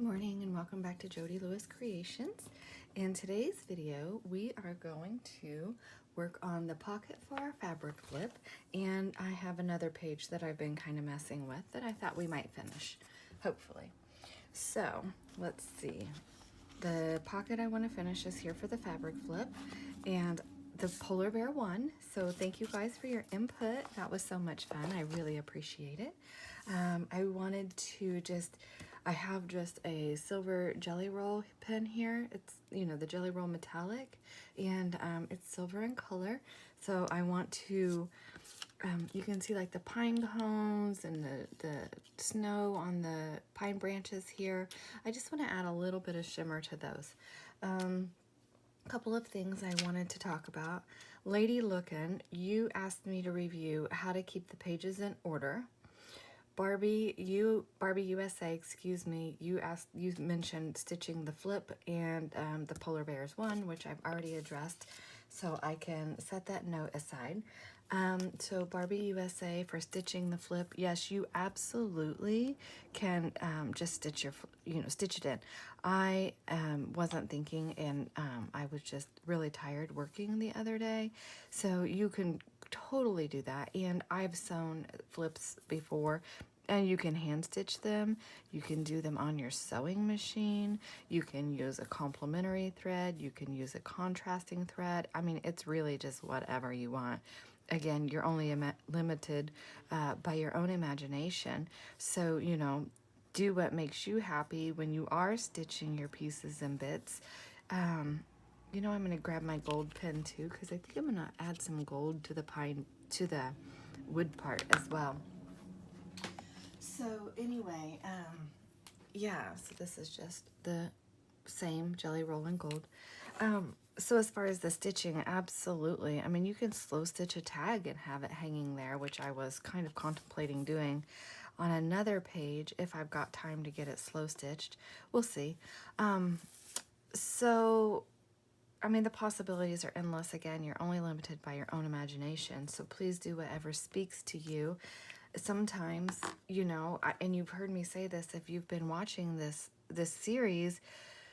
Morning and welcome back to Jody Lewis Creations. In today's video, we are going to work on the pocket for our fabric flip, and I have another page that I've been kind of messing with that I thought we might finish, hopefully. So let's see. The pocket I want to finish is here for the fabric flip and the polar bear one. So thank you guys for your input. That was so much fun. I really appreciate it. I wanted to I have just a silver jelly roll pen here. It's, the jelly roll metallic, and it's silver in color. So I want to, you can see like the pine cones and the snow on the pine branches here. I just want to add a little bit of shimmer to those. A couple of things I wanted to talk about. Lady Lookin', you asked me to review how to keep the pages in order. Barbie USA, excuse me, you mentioned stitching the flip and the polar bears one, which I've already addressed, so I can set that note aside. So Barbie USA, for stitching the flip, yes, you absolutely can just stitch it in. I wasn't thinking, and I was just really tired working the other day, so you can totally do that. And I've sewn flips before, and you can hand stitch them. You can do them on your sewing machine. You can use a complementary thread. You can use a contrasting thread. I mean, it's really just whatever you want. Again, you're only limited by your own imagination. So, do what makes you happy when you are stitching your pieces and bits. I'm going to grab my gold pen too, because I think I'm going to add some gold to the wood part as well. So anyway, yeah, so this is just the same jelly roll in gold. So as far as the stitching, absolutely. I mean, you can slow stitch a tag and have it hanging there, which I was kind of contemplating doing on another page if I've got time to get it slow stitched. We'll see. So, I mean, the possibilities are endless. Again, you're only limited by your own imagination. So please do whatever speaks to you. Sometimes, and you've heard me say this, if you've been watching this series,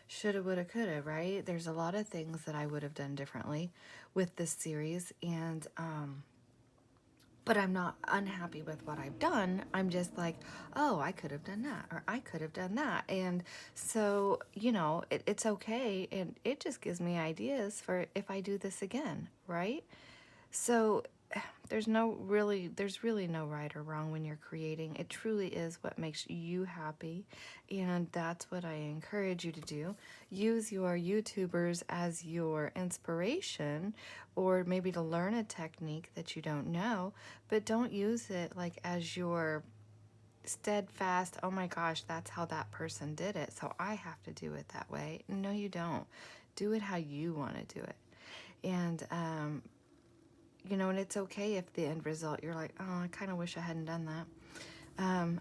shoulda, woulda, coulda, right? There's a lot of things that I would have done differently with this series, and but I'm not unhappy with what I've done. I'm just like, oh, I could have done that, or I could have done that. And so, it's okay, and it just gives me ideas for if I do this again, right? So there's really no right or wrong when you're creating. It truly is what makes you happy, and that's what I encourage you to do. Use your YouTubers as your inspiration, or maybe to learn a technique that you don't know, but don't use it like as your steadfast, oh my gosh, that's how that person did it, so I have to do it that way. No, you don't. Do it how you want to do it. And and it's okay if the end result, you're like, oh, I kind of wish I hadn't done that.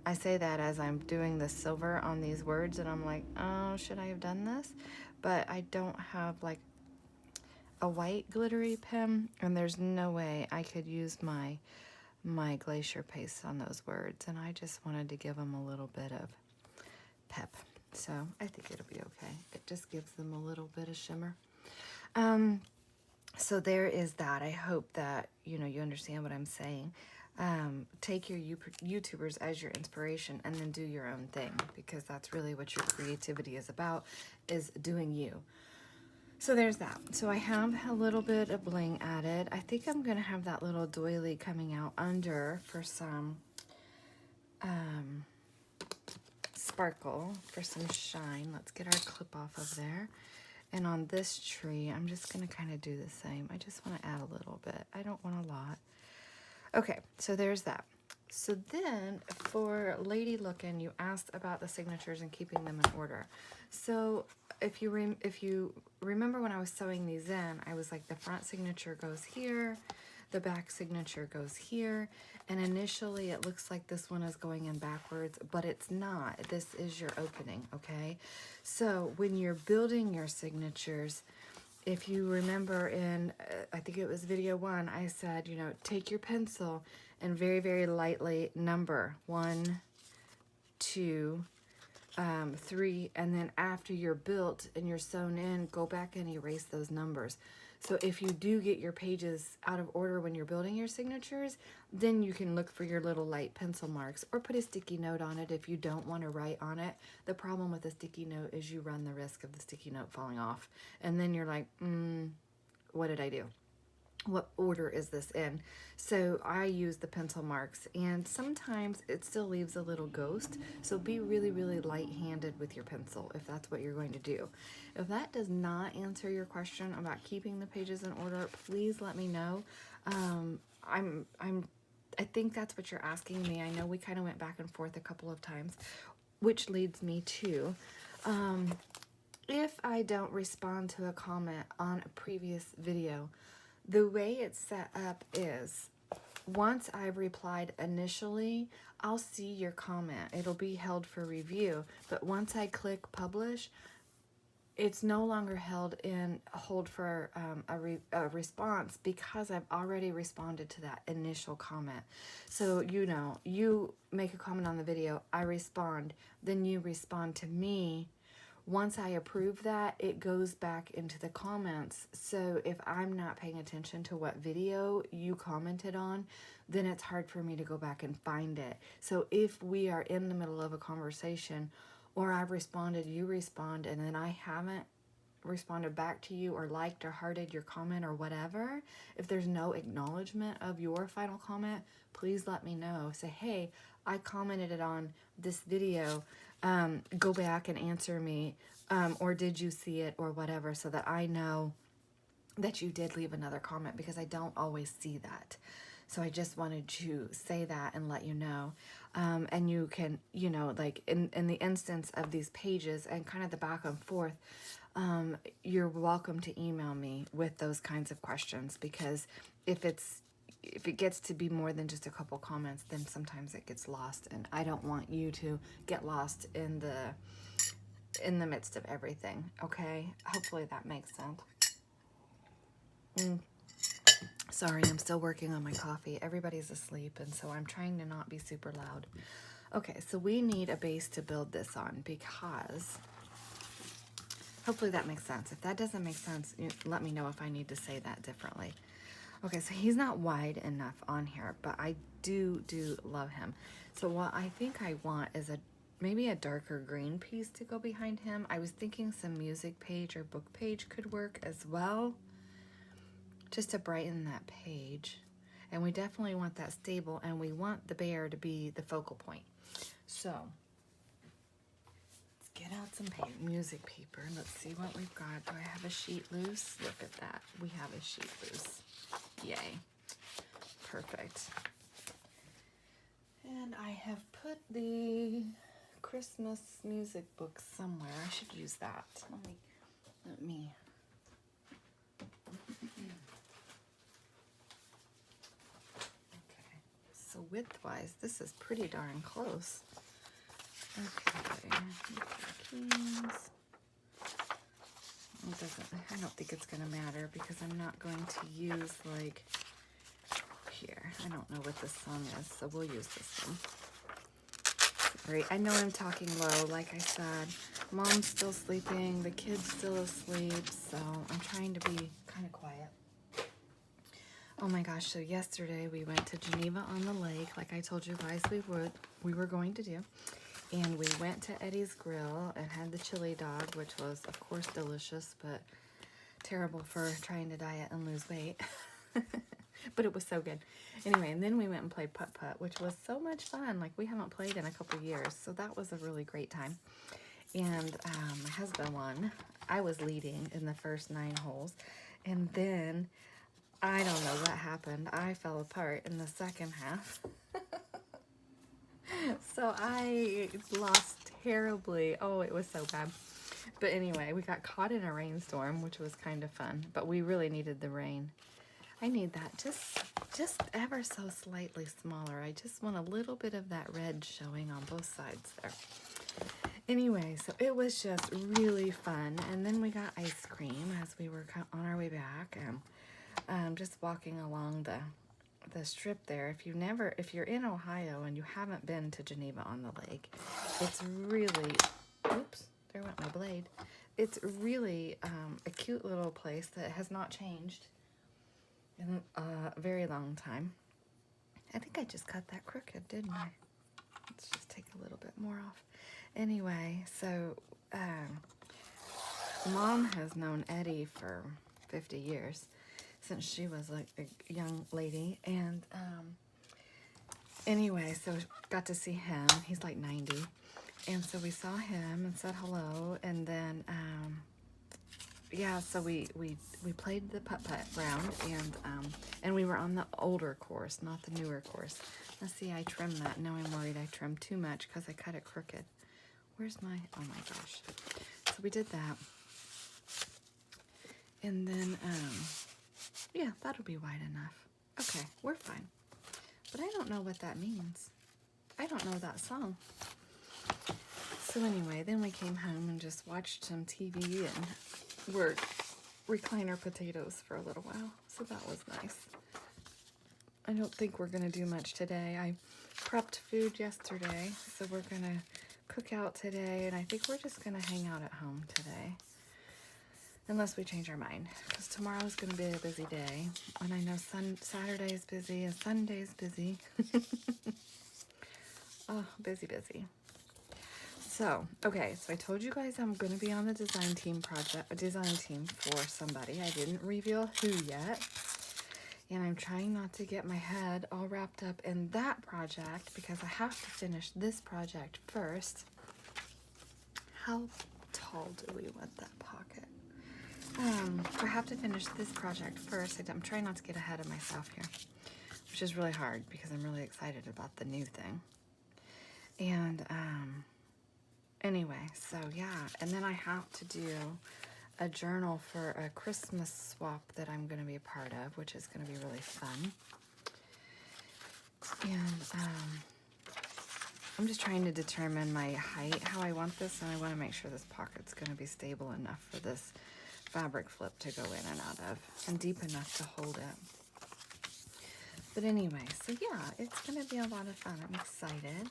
I say that as I'm doing the silver on these words, and I'm like, oh, should I have done this? But I don't have like a white glittery pen, and there's no way I could use my glacier paste on those words, and I just wanted to give them a little bit of pep. So I think it'll be okay. It just gives them a little bit of shimmer. So there is that. I hope that, you understand what I'm saying. Take your YouTubers as your inspiration, and then do your own thing, because that's really what your creativity is about, is doing you. So there's that. So I have a little bit of bling added. I think I'm going to have that little doily coming out under for some sparkle, for some shine. Let's get our clip off of there. And on this tree, I'm just going to kind of do the same. I just want to add a little bit. I don't want a lot. Okay, so there's that. So then for Lady Lookin', you asked about the signatures and keeping them in order. So if you remember when I was sewing these in, I was like, the front signature goes here, the back signature goes here, and initially it looks like this one is going in backwards, but it's not. This is your opening, okay? So when you're building your signatures, if you remember in, I think it was video 1, I said, take your pencil and very, very lightly number 1, 2, 3, and then after you're built and you're sewn in, go back and erase those numbers. So if you do get your pages out of order when you're building your signatures, then you can look for your little light pencil marks or put a sticky note on it if you don't want to write on it. The problem with a sticky note is you run the risk of the sticky note falling off. And then you're like, what did I do? What order is this in? So I use the pencil marks, and sometimes it still leaves a little ghost. So be really, really light-handed with your pencil if that's what you're going to do. If that does not answer your question about keeping the pages in order, please let me know. I think that's what you're asking me. I know we kind of went back and forth a couple of times, which leads me to, if I don't respond to a comment on a previous video, the way it's set up is once I've replied initially, I'll see your comment. It'll be held for review. But once I click publish, it's no longer held in hold for a response because I've already responded to that initial comment. So, you make a comment on the video, I respond, then you respond to me. Once I approve that, it goes back into the comments. So if I'm not paying attention to what video you commented on, then it's hard for me to go back and find it. So if we are in the middle of a conversation, or I've responded, you respond, and then I haven't responded back to you or liked or hearted your comment or whatever, if there's no acknowledgement of your final comment, please let me know. Say, hey, I commented it on this video. Go back and answer me, or did you see it, or whatever, so that I know that you did leave another comment, because I don't always see that. So I just wanted to say that and let you know. And you can, like in the instance of these pages and kind of the back and forth, you're welcome to email me with those kinds of questions, because if it gets to be more than just a couple comments, then sometimes it gets lost, and I don't want you to get lost in the midst of everything. Okay, hopefully that makes sense. Sorry, I'm still working on my coffee. Everybody's asleep, and so I'm trying to not be super loud. Okay, so we need a base to build this on, because hopefully that makes sense. If that doesn't make sense, let me know if I need to say that differently. Okay, so he's not wide enough on here, but I do love him. So what I think I want is maybe a darker green piece to go behind him. I was thinking some music page or book page could work as well, just to brighten that page. And we definitely want that stable, and we want the bear to be the focal point. So let's get out some music paper. Let's see what we've got. Do I have a sheet loose? Look at that. We have a sheet loose. Yay. Perfect. And I have put the Christmas music book somewhere. I should use that. Let me. Okay. So width-wise, this is pretty darn close. Okay. Keys. I don't think it's going to matter, because I'm not going to use, like, here. I don't know what this song is, so we'll use this one. Great. I know I'm talking low, like I said. Mom's still sleeping, the kid's still asleep, so I'm trying to be kind of quiet. Oh my gosh, so yesterday we went to Geneva on the Lake, like I told you guys we were going to do. And we went to Eddie's Grill and had the chili dog, which was, of course, delicious, but terrible for trying to diet and lose weight. But it was so good. Anyway, and then we went and played putt-putt, which was so much fun. Like, we haven't played in a couple years, so that was a really great time. And my husband won. I was leading in the first 9 holes. And then, I don't know what happened. I fell apart in the second half. So I lost terribly. Oh, it was so bad. But anyway, we got caught in a rainstorm, which was kind of fun. But we really needed the rain. I need that just ever so slightly smaller. I just want a little bit of that red showing on both sides there. Anyway, so it was just really fun. And then we got ice cream as we were on our way back. And just walking along the strip there. If you're in Ohio and you haven't been to Geneva on the Lake, it's really it's really a cute little place that has not changed in a very long time. I think I just cut that crooked, didn't I? Let's just take a little bit more off. Anyway, so Mom has known Eddie for 50 years, since she was like a young lady. And anyway, so got to see him. He's like 90. And so we saw him and said hello. And then, yeah, so we played the putt-putt round. And we were on the older course, not the newer course. Let's see, I trimmed that. Now I'm worried I trimmed too much because I cut it crooked. Where's my, oh my gosh. So we did that. And then, yeah, that'll be wide enough. Okay, we're fine. But I don't know what that means. I don't know that song. So anyway, then we came home and just watched some TV and worked recliner potatoes for a little while. So that was nice. I don't think we're going to do much today. I prepped food yesterday, so we're going to cook out today, and I think we're just going to hang out at home today. Unless we change our mind, because tomorrow's going to be a busy day, and I know Saturday is busy and Sunday's busy. Oh, busy. So, okay, so I told you guys I'm going to be on the design team for somebody. I didn't reveal who yet. And I'm trying not to get my head all wrapped up in that project because I have to finish this project first. How tall do we want that pocket? I have to finish this project first. I'm trying not to get ahead of myself here, which is really hard because I'm really excited about the new thing. And anyway, so yeah, and then I have to do a journal for a Christmas swap that I'm going to be a part of, which is going to be really fun. And I'm just trying to determine my height, how I want this, and I want to make sure this pocket's going to be stable enough for this fabric flip to go in and out of, and deep enough to hold it. But anyway, so yeah, it's going to be a lot of fun. I'm excited.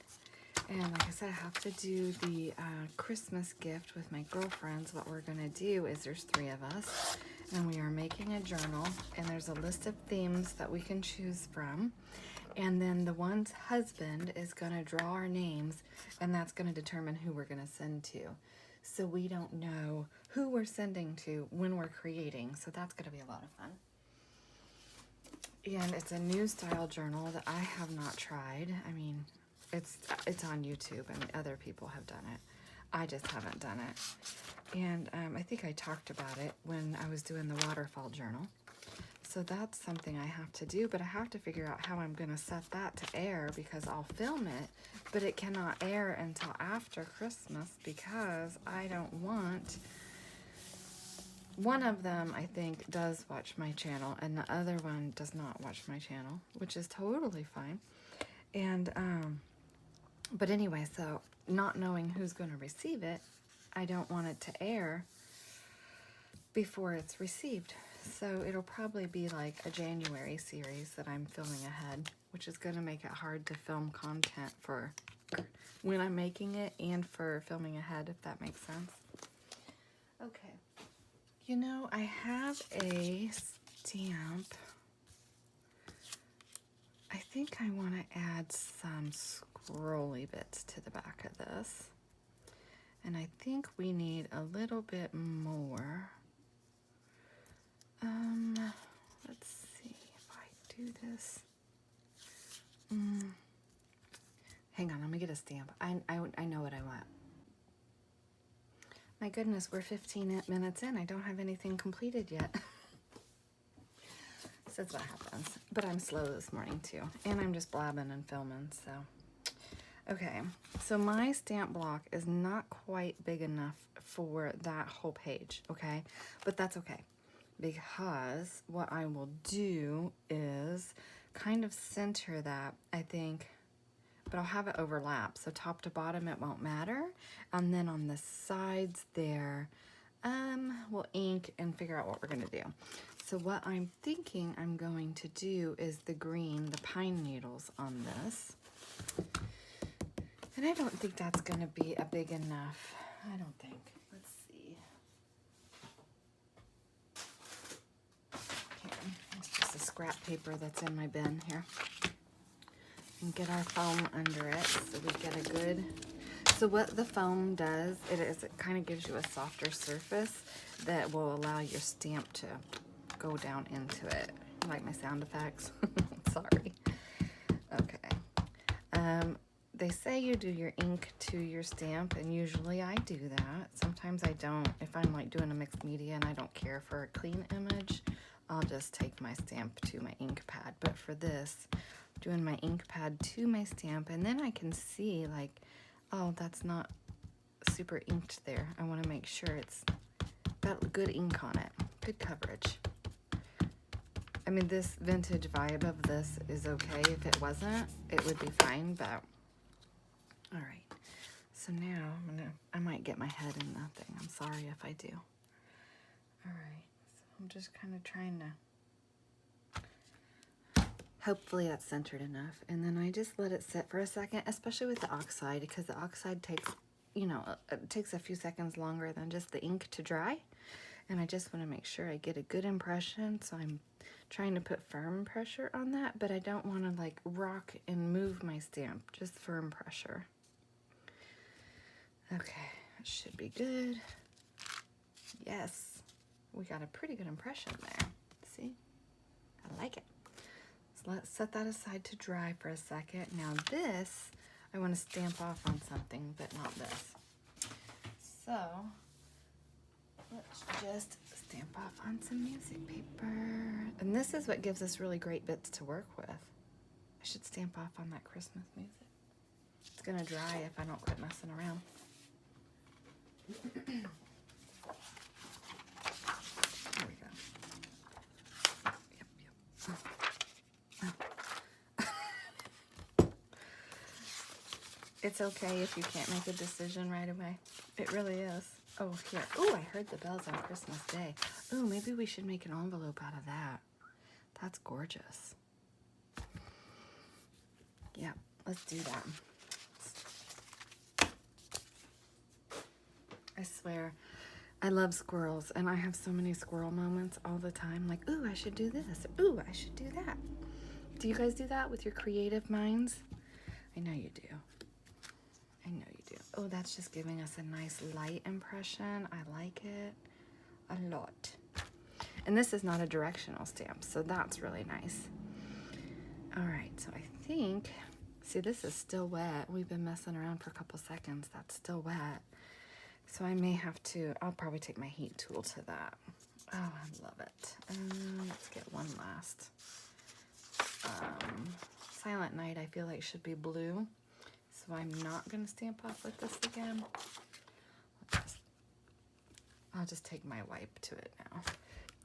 And like I said, I have to do the Christmas gift with my girlfriends. What we're going to do is there's 3 of us, and we are making a journal, and there's a list of themes that we can choose from. And then the one's husband is going to draw our names, and that's going to determine who we're going to send to. So we don't know who we're sending to when we're creating. So that's going to be a lot of fun. And it's a new style journal that I have not tried. I mean, it's on YouTube and other people have done it. I just haven't done it. And I think I talked about it when I was doing the waterfall journal. So that's something I have to do, but I have to figure out how I'm going to set that to air because I'll film it, but it cannot air until after Christmas because I don't want... One of them, I think, does watch my channel, and the other one does not watch my channel, which is totally fine. And, but anyway, so not knowing who's going to receive it, I don't want it to air before it's received. So it'll probably be like a January series that I'm filming ahead, which is going to make it hard to film content for when I'm making it and for filming ahead, if that makes sense. Okay. You know, I have a stamp. I think I want to add some scrolly bits to the back of this. And I think we need a little bit more. Let's see if I do this. Hang on, let me get a stamp. I know what I want. My goodness, we're 15 minutes in. I don't have anything completed yet. So that's what happens. But I'm slow this morning too. And I'm just blabbing and filming, so. Okay, so my stamp block is not quite big enough for that whole page, okay? But that's okay. Because what I will do is kind of center that, I think, but I'll have it overlap. So top to bottom, it won't matter. And then on the sides there, we'll ink and figure out what we're gonna do. So what I'm thinking I'm going to do is the green, the pine needles on this. And I don't think that's gonna be a big enough, I don't think. Let's see. scrap paper that's in my bin here. And get our foam under it so we get a good... So what the foam does, it kind of gives you a softer surface that will allow your stamp to go down into it. I like my sound effects. Sorry. Okay. They say you do your ink to your stamp, and usually I do that. Sometimes I don't. If I'm like doing a mixed media and I don't care for a clean image, I'll just take my stamp to my ink pad. But for this, doing my ink pad to my stamp, and then I can see like, oh, that's not super inked there. I want to make sure it's got good ink on it, good coverage. I mean, this vintage vibe of this is okay. If it wasn't, it would be fine, but all right. So now I might get my head in that thing. I'm sorry if I do. All right, so I'm just kind of trying to, hopefully that's centered enough. And then I just let it sit for a second, especially with the oxide, because the oxide takes, you know, it takes a few seconds longer than just the ink to dry. And I just want to make sure I get a good impression. So I'm trying to put firm pressure on that, but I don't want to like rock and move my stamp, just firm pressure. Okay, it should be good. Yes, we got a pretty good impression there. See, I like it. So let's set that aside to dry for a second. Now this, I want to stamp off on something, but not this. So let's just stamp off on some music paper. And this is what gives us really great bits to work with. I should stamp off on that Christmas music. It's gonna dry if I don't quit messing around. There we go. Yep. It's okay if you can't make a decision right away. It really is. Oh, here. Oh, I heard the bells on Christmas Day. Oh, maybe we should make an envelope out of that. That's gorgeous. Yeah, let's do that. I swear, I love squirrels, and I have so many squirrel moments all the time. Like, ooh, I should do this. Ooh, I should do that. Do you guys do that with your creative minds? I know you do. I know you do. Oh, that's just giving us a nice light impression. I like it a lot. And this is not a directional stamp, so that's really nice. All right, so I think, see, this is still wet. We've been messing around for a couple seconds. That's still wet. So I may have to, I'll probably take my heat tool to that. Oh, I love it. Let's get one last. Silent Night, I feel like should be blue. So I'm not gonna stamp off with this again. I'll just take my wipe to it now.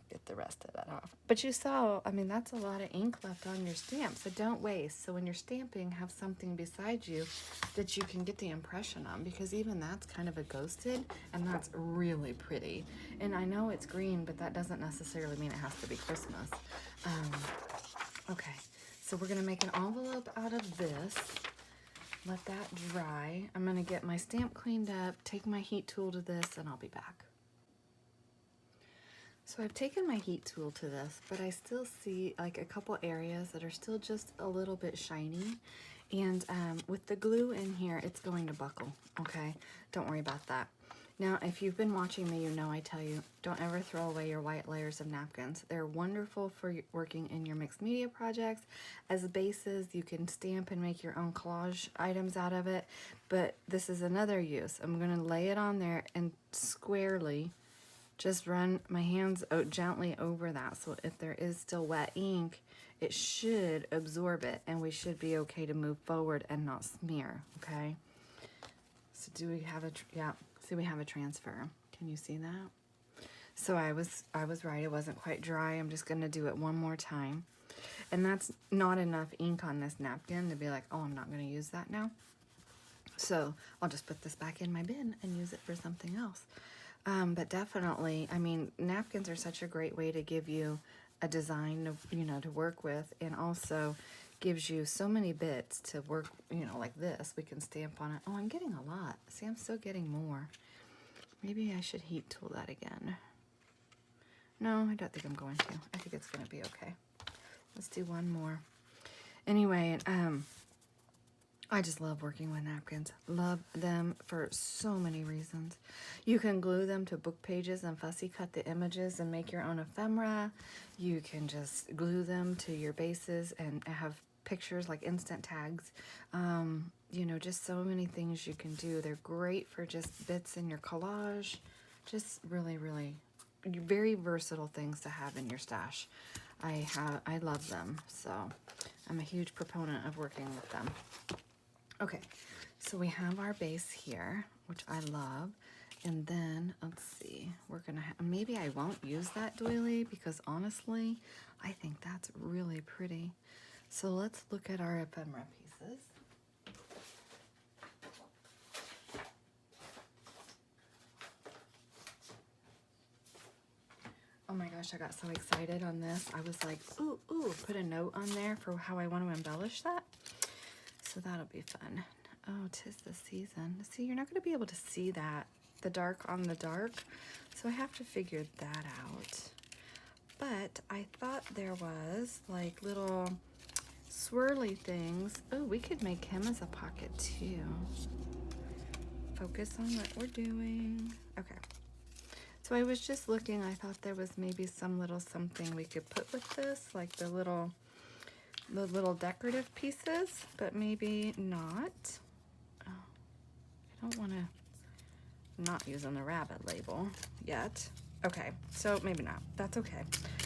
Get the rest of that off. But you saw, I mean, that's a lot of ink left on your stamp, so don't waste. So when you're stamping, have something beside you that you can get the impression on, because even that's kind of a ghosted, and that's really pretty. And I know it's green, but that doesn't necessarily mean it has to be Christmas. Okay, so we're gonna make an envelope out of this. Let that dry. I'm gonna get my stamp cleaned up, take my heat tool to this, and I'll be back. So I've taken my heat tool to this, but I still see like a couple areas that are still just a little bit shiny. And with the glue in here, it's going to buckle, okay? Don't worry about that. Now, if you've been watching me, you know I tell you, don't ever throw away your white layers of napkins. They're wonderful for working in your mixed media projects. As bases, you can stamp and make your own collage items out of it. But this is another use. I'm gonna lay it on there and squarely just run my hands out gently over that, so if there is still wet ink, it should absorb it, and we should be okay to move forward and not smear, okay? So do we have a, yeah, see we have a transfer. Can you see that? So I was right, it wasn't quite dry. I'm just gonna do it one more time. And that's not enough ink on this napkin to be like, oh, I'm not gonna use that now. So I'll just put this back in my bin and use it for something else. But definitely, I mean, napkins are such a great way to give you a design of, you know, to work with, and also gives you so many bits to work, you know, like this. We can stamp on it. Oh, I'm getting a lot. See, I'm still getting more. Maybe I should heat tool that again. No, I don't think I'm going to. I think it's going to be okay. Let's do one more. Anyway, I just love working with napkins. Love them for so many reasons. You can glue them to book pages and fussy cut the images and make your own ephemera. You can just glue them to your bases and have pictures like instant tags. You know, just so many things you can do. They're great for just bits in your collage. Just really, really very versatile things to have in your stash. I love them, so I'm a huge proponent of working with them. Okay, so we have our base here, which I love. And then, let's see, we're gonna maybe I won't use that doily because honestly, I think that's really pretty. So let's look at our ephemera pieces. Oh my gosh, I got so excited on this. I was like, ooh, put a note on there for how I want to embellish that. So that'll be fun. Oh, 'tis the season. See, you're not going to be able to see that, the dark on the dark. So I have to figure that out. But I thought there was like little swirly things. Oh, we could make him as a pocket too. Focus on what we're doing. Okay. So I was just looking, I thought there was maybe some little something we could put with this, like the little decorative pieces, but maybe not. Oh, I don't want to not using the rabbit label yet. Okay, so maybe not. That's okay.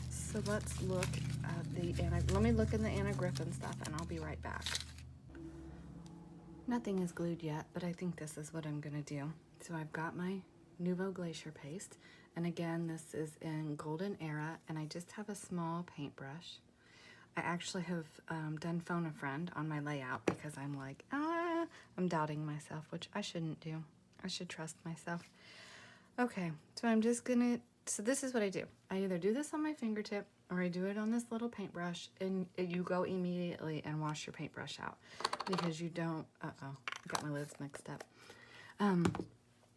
So let's look at the let me look in the Anna Griffin stuff and I'll be right back. Nothing is glued yet, but I think this is what I'm gonna do. So I've got my Nouveau Glacier paste, and again, this is in Golden Era, and I just have a small paintbrush. I actually have done Phone a Friend on my layout because I'm like, I'm doubting myself, which I shouldn't do. I should trust myself. Okay, so I'm just gonna, so this is what I do. I either do this on my fingertip or I do it on this little paintbrush, and you go immediately and wash your paintbrush out because you don't, I got my lids mixed up.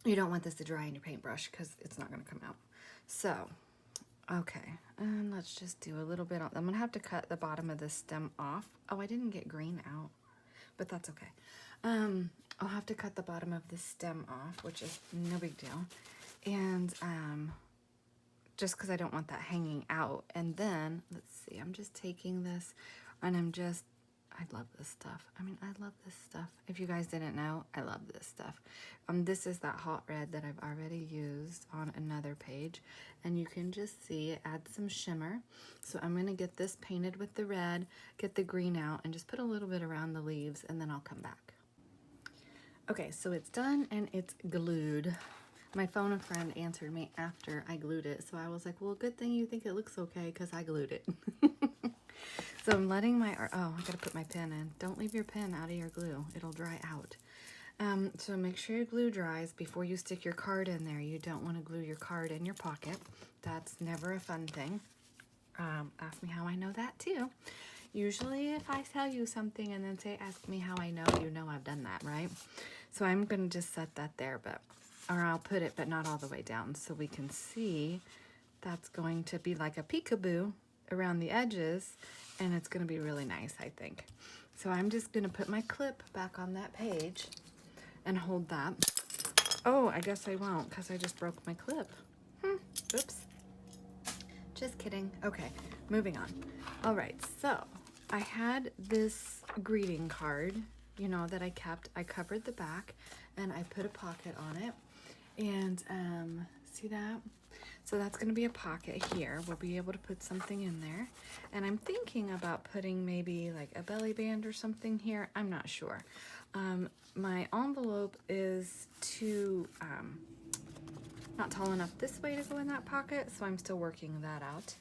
You don't want this to dry in your paintbrush because it's not gonna come out. So, okay, and let's just do a little bit on, I'm gonna have to cut the bottom of this stem off. Oh, I didn't get green out, but that's okay. I'll have to cut the bottom of this stem off, which is no big deal. And just because I don't want that hanging out. And then, let's see, I'm just taking this and I love this stuff. I mean, I love this stuff. If you guys didn't know, I love this stuff. This is that hot red that I've already used on another page. And you can just see it adds some shimmer. So I'm gonna get this painted with the red, get the green out, and just put a little bit around the leaves, and then I'll come back. Okay, so it's done and it's glued. My Phone a Friend answered me after I glued it. So I was like, well, good thing you think it looks okay because I glued it. So I'm letting my, oh, I gotta put my pen in. Don't leave your pen out of your glue. It'll dry out. So make sure your glue dries before you stick your card in there. You don't want to glue your card in your pocket. That's never a fun thing. Ask me how I know that too. Usually if I tell you something and then say, ask me how I know, you know I've done that, right? So I'm gonna just set that there, or I'll put it, but not all the way down, so we can see that's going to be like a peekaboo around the edges, and it's gonna be really nice, I think. So I'm just gonna put my clip back on that page and hold that. Oh, I guess I won't because I just broke my clip. Oops. Just kidding. Okay, moving on. All right, so I had this greeting card, you know, that I kept. I covered the back and I put a pocket on it. And see that? So that's going to be a pocket here. We'll be able to put something in there. And I'm thinking about putting maybe like a belly band or something here. I'm not sure. My envelope is too, not tall enough this way to go in that pocket, so I'm still working that out.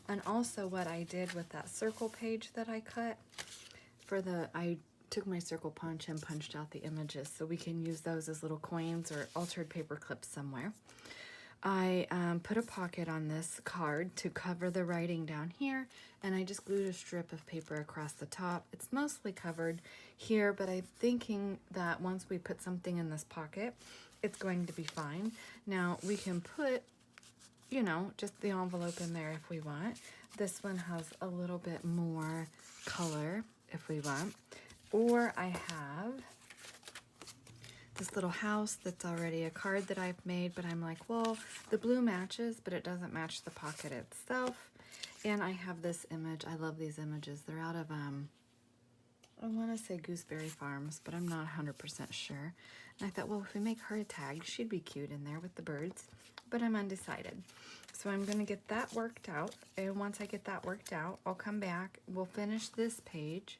And also what I did with that circle page that I cut, I took my circle punch and punched out the images so we can use those as little coins or altered paper clips somewhere. I put a pocket on this card to cover the writing down here, and I just glued a strip of paper across the top. It's mostly covered here, but I'm thinking that once we put something in this pocket, it's going to be fine. Now we can put you know, just the envelope in there if we want. This one has a little bit more color if we want. Or I have this little house that's already a card that I've made, but I'm like, well, the blue matches, but it doesn't match the pocket itself. And I have this image. I love these images. They're out of, I want to say Gooseberry Farms, but I'm not 100% sure. And I thought, well, if we make her a tag, she'd be cute in there with the birds, but I'm undecided. So I'm going to get that worked out, and once I get that worked out, I'll come back. We'll finish this page,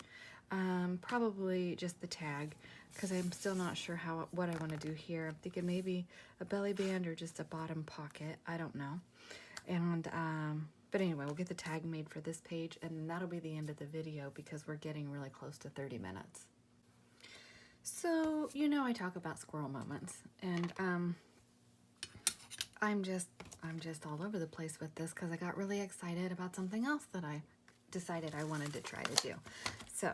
probably just the tag, because I'm still not sure what I want to do here. I'm thinking maybe a belly band or just a bottom pocket. I don't know. And but anyway, we'll get the tag made for this page, and that'll be the end of the video because we're getting really close to 30 minutes. So, you know, I talk about squirrel moments, and I'm just all over the place with this because I got really excited about something else that I decided I wanted to try to do. So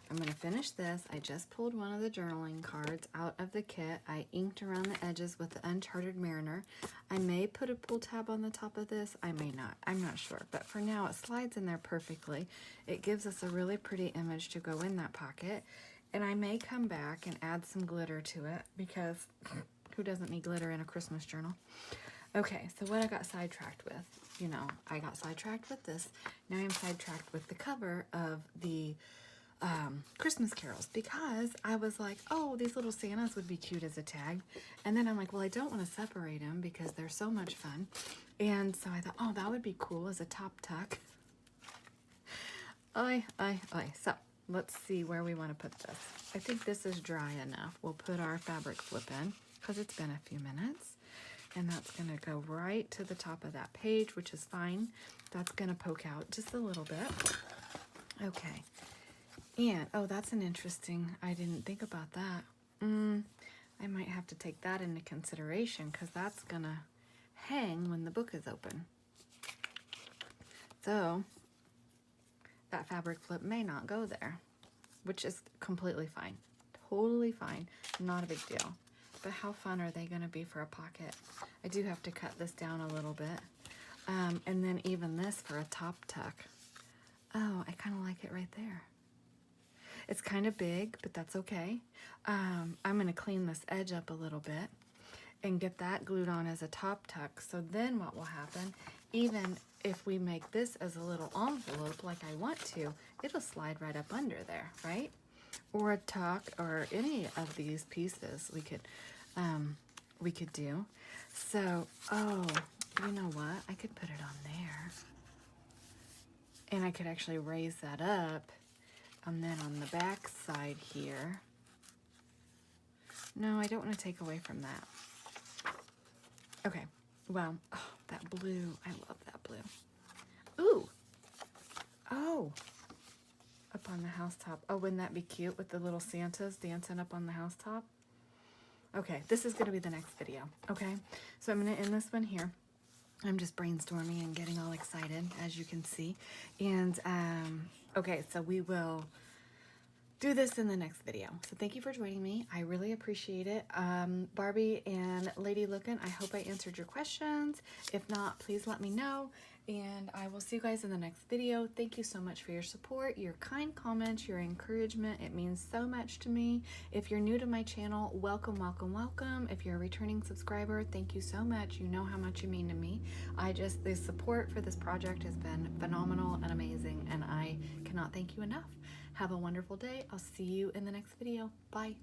I'm going to finish this. I just pulled one of the journaling cards out of the kit. I inked around the edges with the Uncharted Mariner. I may put a pull tab on the top of this. I may not. I'm not sure. But for now, it slides in there perfectly. It gives us a really pretty image to go in that pocket. And I may come back and add some glitter to it because who doesn't need glitter in a Christmas journal? Okay, so what I got sidetracked with, you know, I got sidetracked with this. Now I'm sidetracked with the cover of the Christmas carols because I was like, oh, these little Santas would be cute as a tag. And then I'm like, well, I don't want to separate them because they're so much fun. And so I thought, oh, that would be cool as a top tuck. So let's see where we want to put this. I think this is dry enough. We'll put our fabric flip in because it's been a few minutes. And that's going to go right to the top of that page, which is fine. That's going to poke out just a little bit. Okay. And, oh, that's an interesting, I didn't think about that. I might have to take that into consideration because that's going to hang when the book is open. So, that fabric flip may not go there, which is completely fine. Totally fine. Not a big deal. But how fun are they going to be for a pocket? I do have to cut this down a little bit. And then even this for a top tuck. Oh, I kind of like it right there. It's kind of big, but that's okay. I'm going to clean this edge up a little bit and get that glued on as a top tuck. So then what will happen, even if we make this as a little envelope like I want to, it'll slide right up under there, right? Or a tuck or any of these pieces we could do. So, oh, you know what? I could put it on there. And I could actually raise that up. And then on the back side here. No, I don't want to take away from that. Okay, well, oh, that blue. I love that blue. Ooh. Oh. Up on the housetop. Oh, wouldn't that be cute with the little Santas dancing up on the housetop? Okay, this is going to be the next video, okay? So I'm going to end this one here. I'm just brainstorming and getting all excited, as you can see. And, okay, so we will do this in the next video. So thank you for joining me. I really appreciate it. Barbie and Lady Lookin', I hope I answered your questions. If not, please let me know. And I will see you guys in the next video. Thank you so much for your support, your kind comments, your encouragement. It means so much to me. If you're new to my channel, welcome, welcome, welcome. If you're a returning subscriber, thank you so much. You know how much you mean to me. The support for this project has been phenomenal and amazing, and I cannot thank you enough. Have a wonderful day. I'll see you in the next video. Bye.